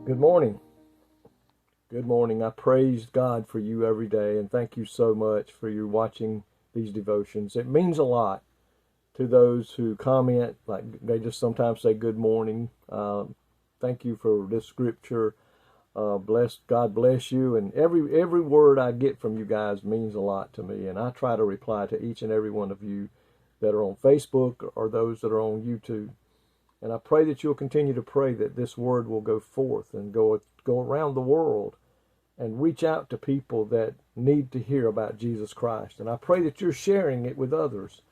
Good morning. Good morning. I praise God for you every day, and thank you so much for you watching these devotions. It means a lot to those who comment, like they just sometimes say good morning. Thank you for this scripture. God bless you. And every word I get from you guys means a lot to me, and I try to reply to each and every one of you that are on Facebook or those that are on YouTube. And I pray that you'll continue to pray that this word will go forth and go around the world and reach out to people that need to hear about Jesus Christ. And I pray that you're sharing it with others.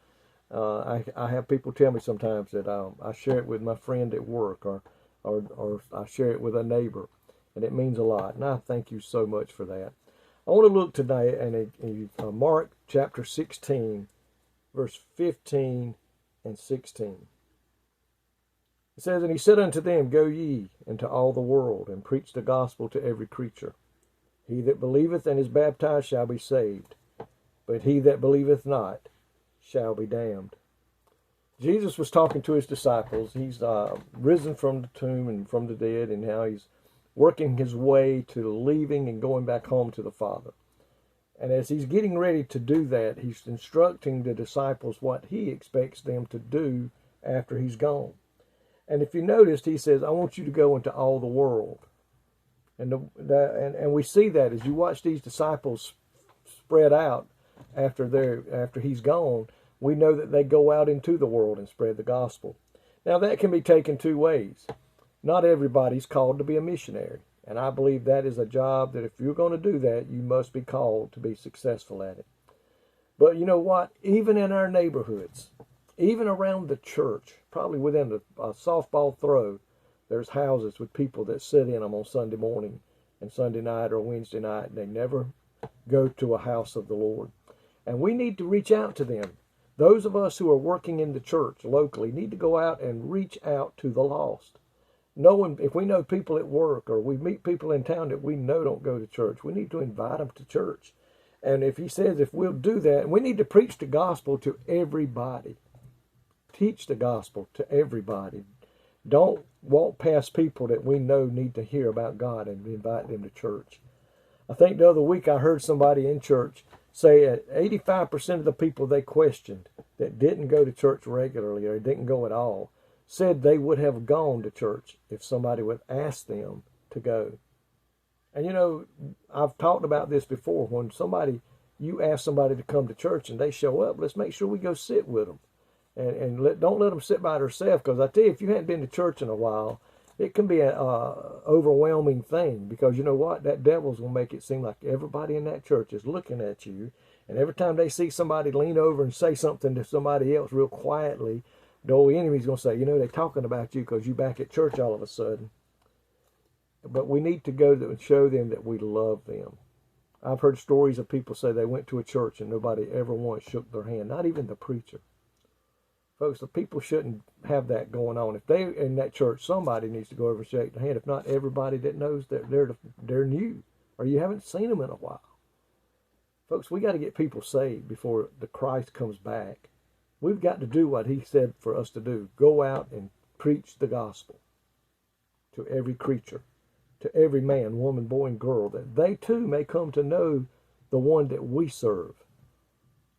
I have people tell me sometimes that I share it with my friend at work, or I share it with a neighbor, and it means a lot. And I thank you so much for that. I want to look today in Mark chapter 16, verse 15 and 16. It says, "And he said unto them, Go ye into all the world, and preach the gospel to every creature. He that believeth and is baptized shall be saved, but he that believeth not shall be damned." Jesus was talking to his disciples. He's risen from the tomb and from the dead, and now he's working his way to leaving and going back home to the Father. And as he's getting ready to do that, he's instructing the disciples what he expects them to do after he's gone. And if you noticed, he says, "I want you to go into all the world." And we see that as you watch these disciples spread out after he's gone. We know that they go out into the world and spread the gospel. Now that can be taken two ways. Not everybody's called to be a missionary, and I believe that is a job that if you're going to do that, you must be called to be successful at it. But you know what? Even in our neighborhoods, even around the church, probably within a softball throw, there's houses with people that sit in them on Sunday morning and Sunday night or Wednesday night, and they never go to a house of the Lord. And we need to reach out to them. Those of us who are working in the church locally need to go out and reach out to the lost. If we know people at work or we meet people in town that we know don't go to church, we need to invite them to church. And if he says if we'll do that, we need to preach the gospel to everybody. Teach the gospel to everybody. Don't walk past people that we know need to hear about God and invite them to church. I think the other week I heard somebody in church say that 85% of the people they questioned that didn't go to church regularly or didn't go at all said they would have gone to church if somebody would ask them to go. And you know, I've talked about this before. When you ask somebody to come to church and they show up, let's make sure we go sit with them. And don't let them sit by themselves, because I tell you, if you hadn't been to church in a while, it can be an overwhelming thing, because you know what? That devil's going to make it seem like everybody in that church is looking at you, and every time they see somebody lean over and say something to somebody else real quietly, the old enemy's going to say, they're talking about you because you're back at church all of a sudden. But we need to go and show them that we love them. I've heard stories of people say they went to a church and nobody ever once shook their hand, not even the preacher. Folks, the people shouldn't have that going on. If they're in that church, somebody needs to go over and shake their hand. If not, everybody that knows that they're new or you haven't seen them in a while. Folks, we got to get people saved before the Christ comes back. We've got to do what he said for us to do. Go out and preach the gospel to every creature, to every man, woman, boy, and girl, that they too may come to know the one that we serve.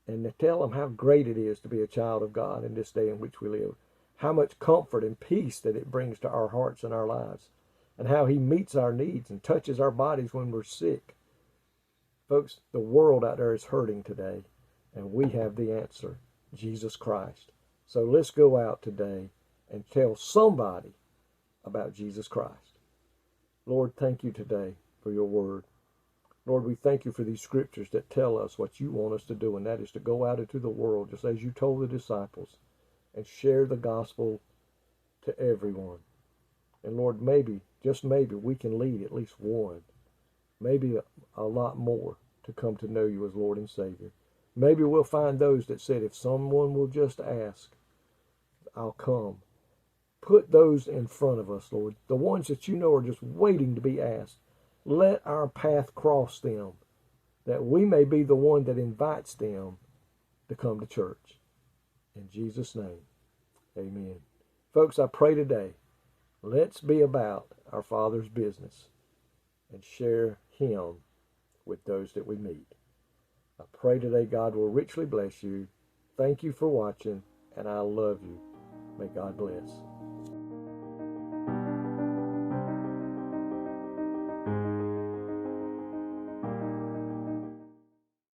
And to tell them how great it is to be a child of God in this day in which we live. How much comfort and peace that it brings to our hearts and our lives. And how he meets our needs and touches our bodies when we're sick. Folks, the world out there is hurting today. And we have the answer, Jesus Christ. So let's go out today and tell somebody about Jesus Christ. Lord, thank you today for your word. Lord, we thank you for these scriptures that tell us what you want us to do, and that is to go out into the world, just as you told the disciples, and share the gospel to everyone. And Lord, maybe, just maybe, we can lead at least one, maybe a lot more, to come to know you as Lord and Savior. Maybe we'll find those that said, if someone will just ask, I'll come. Put those in front of us, Lord, the ones that you know are just waiting to be asked. Let our path cross them, that we may be the one that invites them to come to church. In Jesus' name, amen. Folks, I pray today, let's be about our Father's business and share Him with those that we meet. I pray today God will richly bless you. Thank you for watching, and I love you. May God bless.